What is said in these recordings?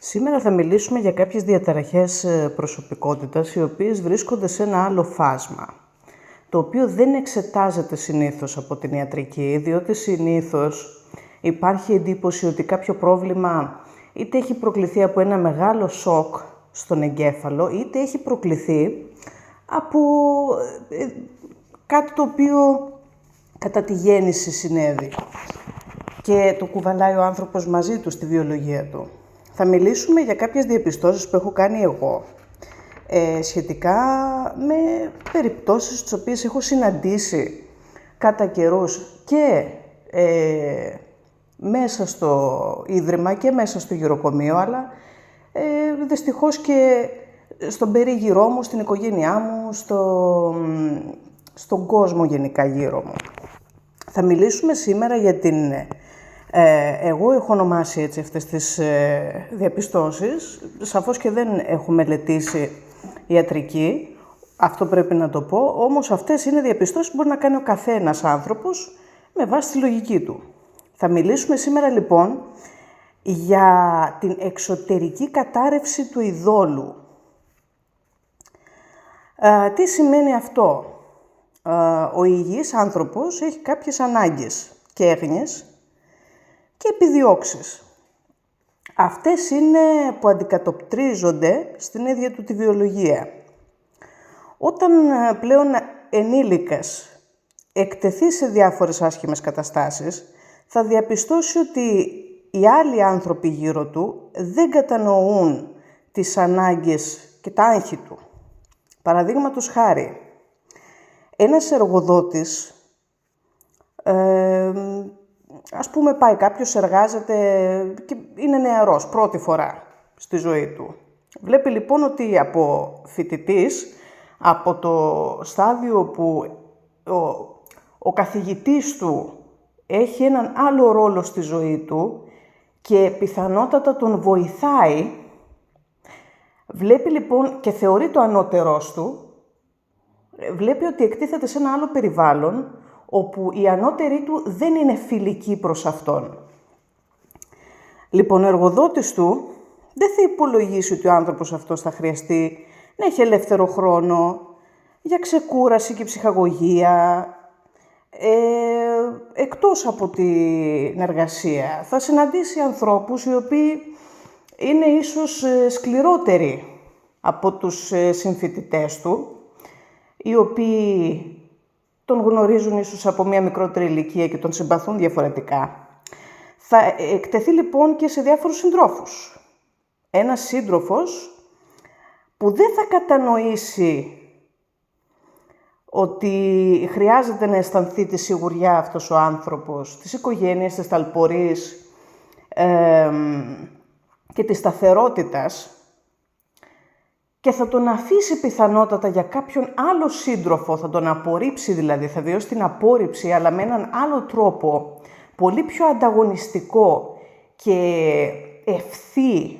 Σήμερα θα μιλήσουμε για κάποιες διαταραχές προσωπικότητας, οι οποίες βρίσκονται σε ένα άλλο φάσμα, το οποίο δεν εξετάζεται συνήθως από την ιατρική, διότι συνήθως υπάρχει εντύπωση ότι κάποιο πρόβλημα είτε έχει προκληθεί από ένα μεγάλο σοκ στον εγκέφαλο, είτε έχει προκληθεί από κάτι το οποίο κατά τη γέννηση συνέβη και το κουβαλάει ο άνθρωπος μαζί του στη βιολογία του. Θα μιλήσουμε για κάποιες διαπιστώσεις που έχω κάνει εγώ σχετικά με περιπτώσεις τις οποίες έχω συναντήσει κατά καιρούς και μέσα στο Ίδρυμα και μέσα στο γυροκομείο, αλλά δυστυχώς και στον περίγυρό μου, στην οικογένειά μου, στον κόσμο γενικά γύρω μου. Θα μιλήσουμε σήμερα για την... εγώ έχω ονομάσει έτσι αυτές τις διαπιστώσεις, σαφώς και δεν έχω μελετήσει ιατρική, αυτό πρέπει να το πω, όμως αυτές είναι διαπιστώσεις που μπορεί να κάνει ο καθένας άνθρωπος με βάση τη λογική του. Θα μιλήσουμε σήμερα λοιπόν για την εξωτερική κατάρρευση του ειδόλου. Τι σημαίνει αυτό? Ο υγιής άνθρωπος έχει κάποιες ανάγκες και έγνοιες και επιδιώξεις. Αυτές είναι που αντικατοπτρίζονται στην ίδια του τη βιολογία. Όταν πλέον ενήλικας εκτεθεί σε διάφορες άσχημες καταστάσεις, θα διαπιστώσει ότι οι άλλοι άνθρωποι γύρω του δεν κατανοούν τις ανάγκες και τα άγχη του. Παραδείγματος χάρη, ένας εργοδότης, ας πούμε πάει κάποιος, εργάζεται και είναι νεαρός, πρώτη φορά στη ζωή του. Βλέπει λοιπόν ότι από φοιτητής, από το στάδιο που ο καθηγητής του έχει έναν άλλο ρόλο στη ζωή του και πιθανότατα τον βοηθάει, βλέπει λοιπόν και θεωρεί το ανώτερός του, βλέπει ότι εκτίθεται σε ένα άλλο περιβάλλον, όπου οι ανώτεροι του δεν είναι φιλικοί προς αυτόν. Λοιπόν, ο εργοδότης του δεν θα υπολογίσει ότι ο άνθρωπος αυτός θα χρειαστεί να έχει ελεύθερο χρόνο για ξεκούραση και ψυχαγωγία, εκτός από την εργασία. Θα συναντήσει ανθρώπους οι οποίοι είναι ίσως σκληρότεροι από τους συμφοιτητές του, οι οποίοι τον γνωρίζουν ίσως από μια μικρότερη ηλικία και τον συμπαθούν διαφορετικά. Θα εκτεθεί λοιπόν και σε διάφορους συντρόφους. Ένας σύντροφος που δεν θα κατανοήσει ότι χρειάζεται να αισθανθεί τη σιγουριά αυτός ο άνθρωπος, της οικογένειας, της ταλπορής και της σταθερότητας, και θα τον αφήσει πιθανότατα για κάποιον άλλο σύντροφο, θα τον απορρίψει δηλαδή, θα βιώσει την απόρριψη, αλλά με έναν άλλο τρόπο, πολύ πιο ανταγωνιστικό και ευθύ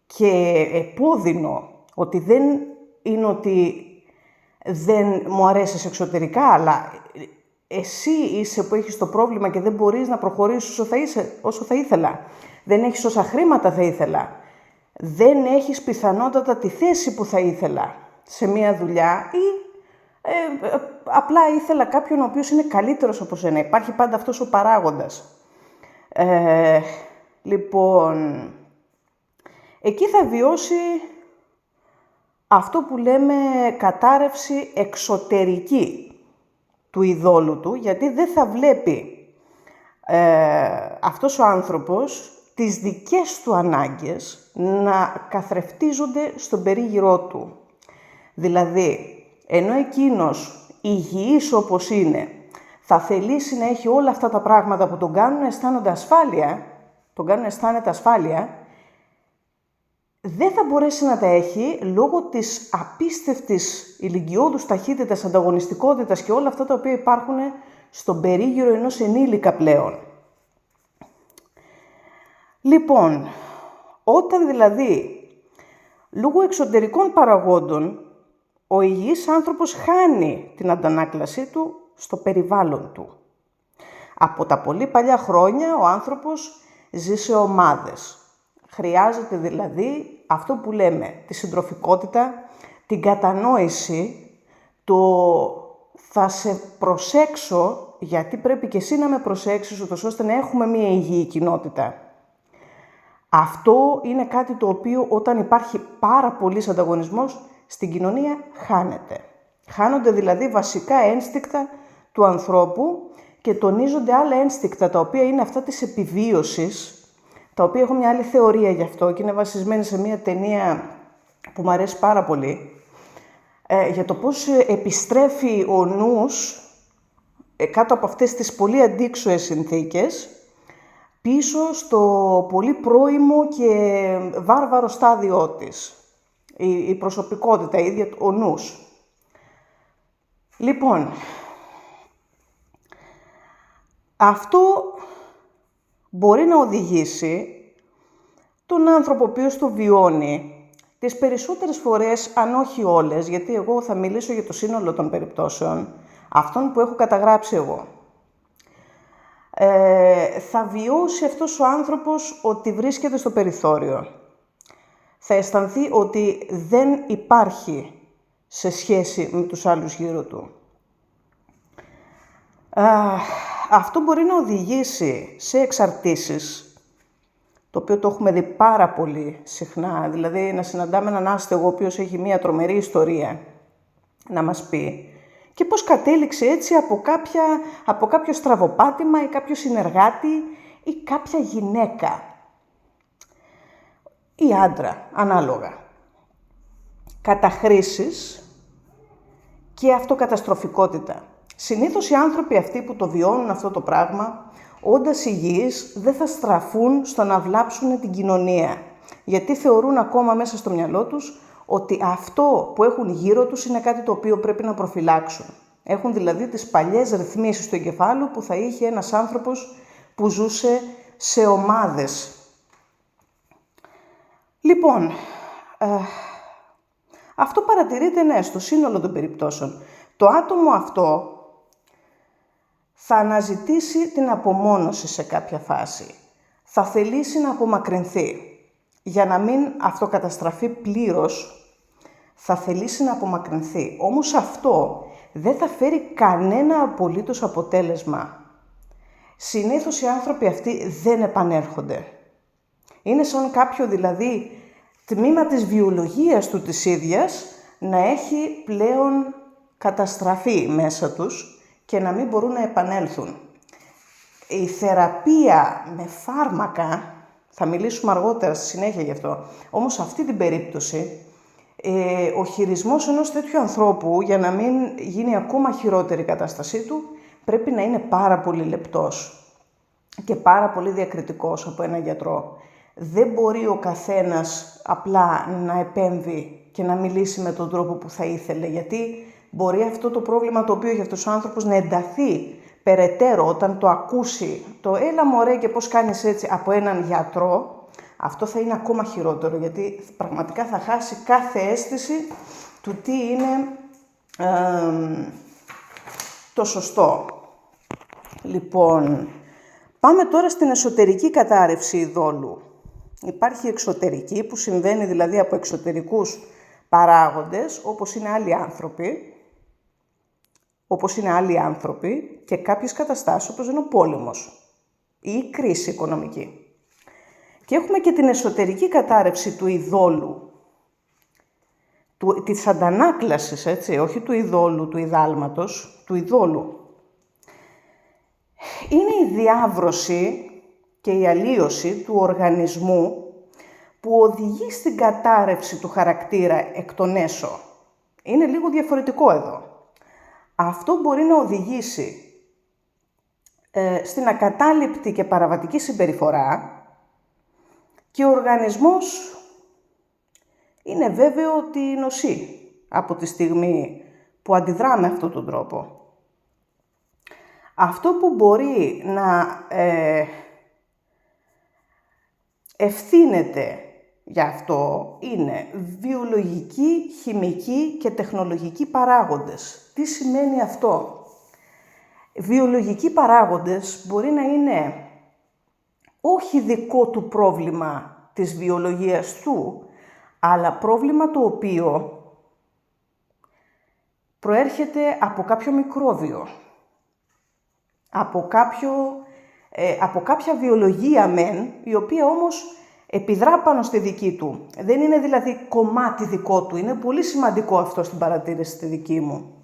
και επώδυνο, ότι δεν είναι ότι δεν μου αρέσεις εξωτερικά, αλλά εσύ είσαι που έχεις το πρόβλημα και δεν μπορείς να προχωρήσεις όσο θα ήθελα. Δεν έχεις όσα χρήματα θα ήθελα. Δεν έχεις πιθανότατα τη θέση που θα ήθελα σε μία δουλειά ή απλά ήθελα κάποιον ο οποίος είναι καλύτερος από σένα. Υπάρχει πάντα αυτός ο παράγοντας. Λοιπόν, εκεί θα βιώσει αυτό που λέμε κατάρρευση εξωτερική του ειδόλου του, γιατί δεν θα βλέπει αυτός ο άνθρωπος τις δικές του ανάγκες να καθρεφτίζονται στον περίγυρό του. Δηλαδή, ενώ εκείνος υγιής όπως είναι, θα θελήσει να έχει όλα αυτά τα πράγματα που τον κάνουν να αισθάνονται ασφάλεια, δεν θα μπορέσει να τα έχει λόγω της απίστευτης ηλικιώδους ταχύτητας, ανταγωνιστικότητας και όλα αυτά τα οποία υπάρχουν στον περίγυρο ενός ενήλικα πλέον. Λοιπόν, όταν δηλαδή λόγω εξωτερικών παραγόντων ο υγιής άνθρωπος χάνει την αντανάκλασή του στο περιβάλλον του. Από τα πολύ παλιά χρόνια ο άνθρωπος ζει σε ομάδες. Χρειάζεται δηλαδή αυτό που λέμε, τη συντροφικότητα, την κατανόηση, το θα σε προσέξω γιατί πρέπει και εσύ να με προσέξεις ούτως ώστε να έχουμε μια υγιή κοινότητα. Αυτό είναι κάτι το οποίο όταν υπάρχει πάρα πολύς ανταγωνισμός στην κοινωνία χάνεται. Χάνονται δηλαδή βασικά ένστικτα του ανθρώπου και τονίζονται άλλα ένστικτα τα οποία είναι αυτά της επιβίωσης, τα οποία έχω μια άλλη θεωρία γι' αυτό και είναι βασισμένη σε μια ταινία που μου αρέσει πάρα πολύ, για το πώς επιστρέφει ο νους κάτω από αυτές τις πολύ αντίξωες συνθήκες πίσω στο πολύ πρώιμο και βάρβαρο στάδιό της. Η προσωπικότητα, η ίδια ο νους. Λοιπόν, αυτό μπορεί να οδηγήσει τον άνθρωπο ο οποίος το βιώνει τις περισσότερες φορές, αν όχι όλες, γιατί εγώ θα μιλήσω για το σύνολο των περιπτώσεων, αυτών που έχω καταγράψει εγώ. Θα βιώσει αυτός ο άνθρωπος ότι βρίσκεται στο περιθώριο. Θα αισθανθεί ότι δεν υπάρχει σε σχέση με τους άλλους γύρω του. Αυτό μπορεί να οδηγήσει σε εξαρτήσεις, το οποίο το έχουμε δει πάρα πολύ συχνά, δηλαδή να συναντάμε έναν άστεγο ο οποίος έχει μία τρομερή ιστορία να μας πει και πώς κατέληξε έτσι από κάποιο στραβοπάτημα ή κάποιο συνεργάτη ή κάποια γυναίκα ή άντρα, ανάλογα. Καταχρήσεις και αυτοκαταστροφικότητα. Συνήθως οι άνθρωποι αυτοί που το βιώνουν αυτό το πράγμα, όντας υγιείς, δεν θα στραφούν στο να βλάψουν την κοινωνία. Γιατί θεωρούν ακόμα μέσα στο μυαλό τους ότι αυτό που έχουν γύρω τους είναι κάτι το οποίο πρέπει να προφυλάξουν. Έχουν δηλαδή τις παλιές ρυθμίσεις του εγκεφάλου που θα είχε ένας άνθρωπος που ζούσε σε ομάδες. Λοιπόν, αυτό παρατηρείται, ναι, στο σύνολο των περιπτώσεων. Το άτομο αυτό θα αναζητήσει την απομόνωση σε κάποια φάση. Θα θελήσει να απομακρυνθεί. Για να μην αυτοκαταστραφεί πλήρως, θα θελήσει να απομακρυνθεί. Όμως αυτό δεν θα φέρει κανένα απολύτως αποτέλεσμα. Συνήθως οι άνθρωποι αυτοί δεν επανέρχονται. Είναι σαν κάποιο δηλαδή τμήμα της βιολογίας του της ίδιας να έχει πλέον καταστραφεί μέσα τους και να μην μπορούν να επανέλθουν. Η θεραπεία με φάρμακα, θα μιλήσουμε αργότερα στη συνέχεια γι' αυτό, όμως σε αυτή την περίπτωση, ο χειρισμός ενός τέτοιου ανθρώπου, για να μην γίνει ακόμα χειρότερη η κατάστασή του, πρέπει να είναι πάρα πολύ λεπτός και πάρα πολύ διακριτικός από έναν γιατρό. Δεν μπορεί ο καθένας απλά να επέμβει και να μιλήσει με τον τρόπο που θα ήθελε, γιατί μπορεί αυτό το πρόβλημα το οποίο έχει αυτός ο άνθρωπος να ενταθεί περαιτέρω όταν το ακούσει το «έλα μωρέ και πώς κάνεις έτσι» από έναν γιατρό. Αυτό θα είναι ακόμα χειρότερο, γιατί πραγματικά θα χάσει κάθε αίσθηση του τι είναι το σωστό. Λοιπόν, πάμε τώρα στην εσωτερική κατάρρευση ειδόλου. Υπάρχει εξωτερική που συμβαίνει δηλαδή από εξωτερικούς παράγοντες, όπως είναι άλλοι άνθρωποι και κάποιες καταστάσεις όπως είναι ο πόλεμος ή η κρίση οικονομική. Και έχουμε και την εσωτερική κατάρρευση του ειδόλου, της αντανάκλασης, έτσι, όχι του ειδόλου, του ιδάλματος, του ειδόλου. Είναι η διάβρωση και η αλλίωση του οργανισμού που οδηγεί στην κατάρρευση του χαρακτήρα εκ των έσω. Είναι λίγο διαφορετικό εδώ. Αυτό μπορεί να οδηγήσει στην ακατάληπτη και παραβατική συμπεριφορά και ο οργανισμός είναι βέβαιο ότι νοσεί από τη στιγμή που αντιδρά με αυτόν τον τρόπο. Αυτό που μπορεί να ευθύνεται γι' αυτό είναι βιολογικοί, χημικοί και τεχνολογικοί παράγοντες. Τι σημαίνει αυτό? Βιολογικοί παράγοντες μπορεί να είναι όχι δικό του πρόβλημα της βιολογίας του, αλλά πρόβλημα το οποίο προέρχεται από κάποιο μικρόβιο, από κάποια βιολογία μεν, η οποία όμως επιδρά πάνω στη δική του. Δεν είναι δηλαδή κομμάτι δικό του, είναι πολύ σημαντικό αυτό στην παρατήρηση στη δική μου.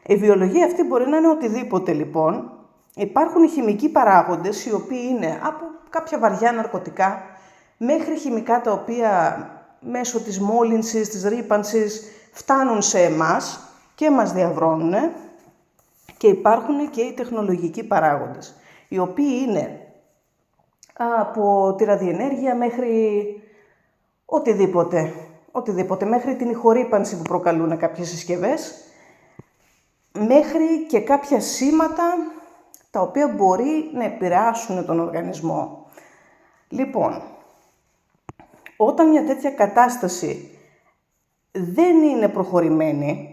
Η βιολογία αυτή μπορεί να είναι οτιδήποτε λοιπόν. Υπάρχουν οι χημικοί παράγοντες, οι οποίοι είναι από κάποια βαριά ναρκωτικά, μέχρι χημικά τα οποία μέσω της μόλυνσης, της ρύπανσης, φτάνουν σε εμάς και μας διαβρώνουν. Και υπάρχουν και οι τεχνολογικοί παράγοντες, οι οποίοι είναι από τη ραδιενέργεια μέχρι οτιδήποτε, μέχρι την ηχορύπανση που προκαλούν κάποιες συσκευές, μέχρι και κάποια σήματα τα οποία μπορεί να επηρεάσουν τον οργανισμό. Λοιπόν, όταν μια τέτοια κατάσταση δεν είναι προχωρημένη,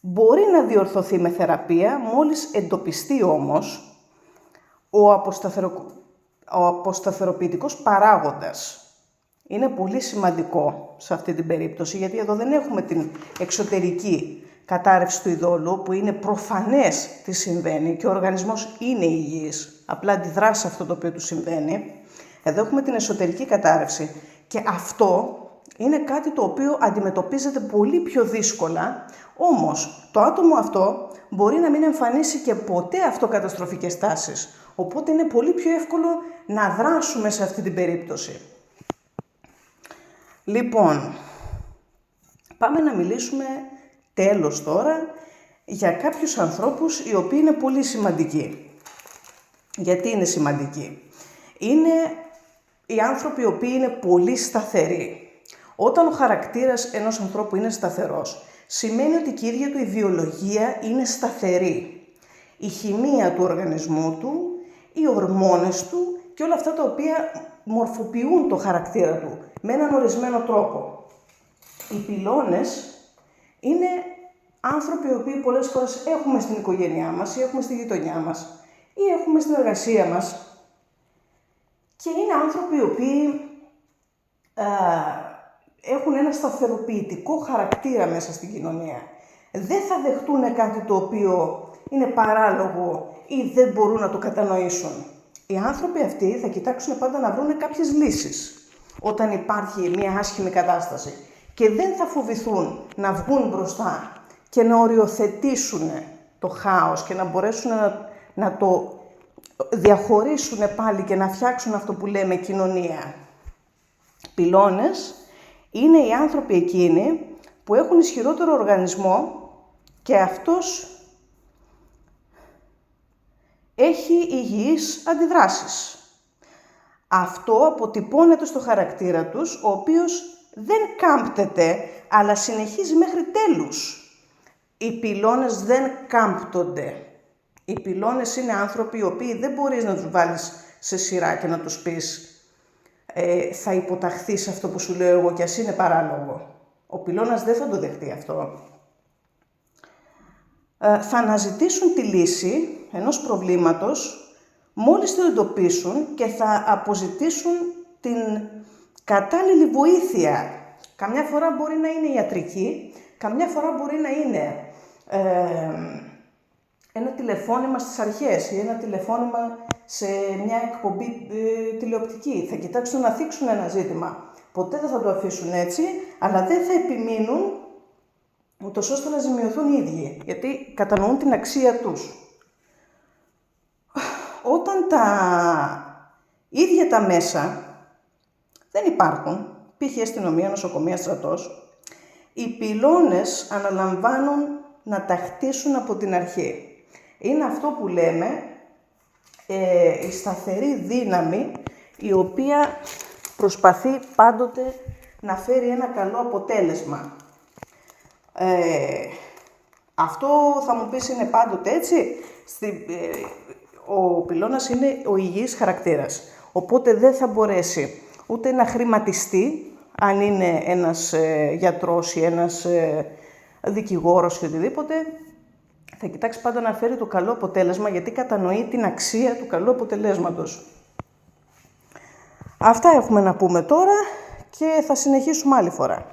μπορεί να διορθωθεί με θεραπεία, μόλις εντοπιστεί όμως ο αποσταθεροποιητικός παράγοντας. Είναι πολύ σημαντικό σε αυτή την περίπτωση, γιατί εδώ δεν έχουμε την εξωτερική κατάρρευση του ειδόλου, που είναι προφανές τι συμβαίνει και ο οργανισμός είναι υγιής, απλά αντιδρά σε αυτό το οποίο του συμβαίνει. Εδώ έχουμε την εσωτερική κατάρρευση και αυτό είναι κάτι το οποίο αντιμετωπίζεται πολύ πιο δύσκολα, όμως το άτομο αυτό μπορεί να μην εμφανίσει και ποτέ αυτοκαταστροφικές τάσεις, οπότε είναι πολύ πιο εύκολο να δράσουμε σε αυτή την περίπτωση. Λοιπόν, πάμε να μιλήσουμε τέλος τώρα για κάποιους ανθρώπους οι οποίοι είναι πολύ σημαντικοί. Γιατί είναι σημαντικοί? Είναι οι άνθρωποι οι οποίοι είναι πολύ σταθεροί. Όταν ο χαρακτήρας ενός ανθρώπου είναι σταθερός, σημαίνει ότι και η ίδια του η βιολογία είναι σταθερή. Η χημεία του οργανισμού του, οι ορμόνες του και όλα αυτά τα οποία μορφοποιούν το χαρακτήρα του με έναν ορισμένο τρόπο. Οι πυλώνες είναι άνθρωποι οι οποίοι πολλές φορές έχουμε στην οικογένειά μας ή έχουμε στη γειτονιά μας ή έχουμε στην εργασία μας και είναι άνθρωποι οι οποίοι έχουν ένα σταθεροποιητικό χαρακτήρα μέσα στην κοινωνία. Δεν θα δεχτούν κάτι το οποίο είναι παράλογο ή δεν μπορούν να το κατανοήσουν. Οι άνθρωποι αυτοί θα κοιτάξουν πάντα να βρουν κάποιες λύσεις όταν υπάρχει μια άσχημη κατάσταση και δεν θα φοβηθούν να βγουν μπροστά και να οριοθετήσουν το χάος και να μπορέσουν να το διαχωρίσουν πάλι και να φτιάξουν αυτό που λέμε κοινωνία. Πυλώνες είναι οι άνθρωποι εκείνοι που έχουν ισχυρότερο οργανισμό και αυτός έχει υγιείς αντιδράσεις. Αυτό αποτυπώνεται στο χαρακτήρα τους, ο οποίος δεν κάμπτεται, αλλά συνεχίζει μέχρι τέλους. Οι πυλώνες δεν κάμπτονται. Οι πυλώνες είναι άνθρωποι οι οποίοι δεν μπορείς να τους βάλεις σε σειρά και να τους πεις θα υποταχθείς αυτό που σου λέω εγώ και ας είναι παράλογο. Ο πυλώνας δεν θα το δεχτεί αυτό. Θα αναζητήσουν τη λύση ενός προβλήματος μόλις το εντοπίσουν και θα αποζητήσουν την κατάλληλη βοήθεια. Καμιά φορά μπορεί να είναι ιατρική, καμιά φορά μπορεί να είναι ένα τηλεφώνημα στις αρχές ή ένα τηλεφώνημα σε μια εκπομπή τηλεοπτική. Θα κοιτάξουν να θίξουν ένα ζήτημα. Ποτέ δεν θα το αφήσουν έτσι, αλλά δεν θα επιμείνουν ούτως ώστε να ζημιωθούν οι ίδιοι, γιατί κατανοούν την αξία τους. Όταν τα ίδια τα μέσα δεν υπάρχουν, π.χ. αστυνομία, νοσοκομεία, στρατός, οι πυλώνες αναλαμβάνουν να τα χτίσουν από την αρχή. Είναι αυτό που λέμε η σταθερή δύναμη, η οποία προσπαθεί πάντοτε να φέρει ένα καλό αποτέλεσμα. Αυτό θα μου πεις είναι πάντοτε έτσι. Ο πυλώνας είναι ο υγιής χαρακτήρας, οπότε δεν θα μπορέσει ούτε να χρηματιστεί, αν είναι ένας γιατρός ή ένας δικηγόρος ή οτιδήποτε, θα κοιτάξει πάντα να φέρει το καλό αποτέλεσμα, γιατί κατανοεί την αξία του καλού αποτελέσματος. Αυτά έχουμε να πούμε τώρα και θα συνεχίσουμε άλλη φορά.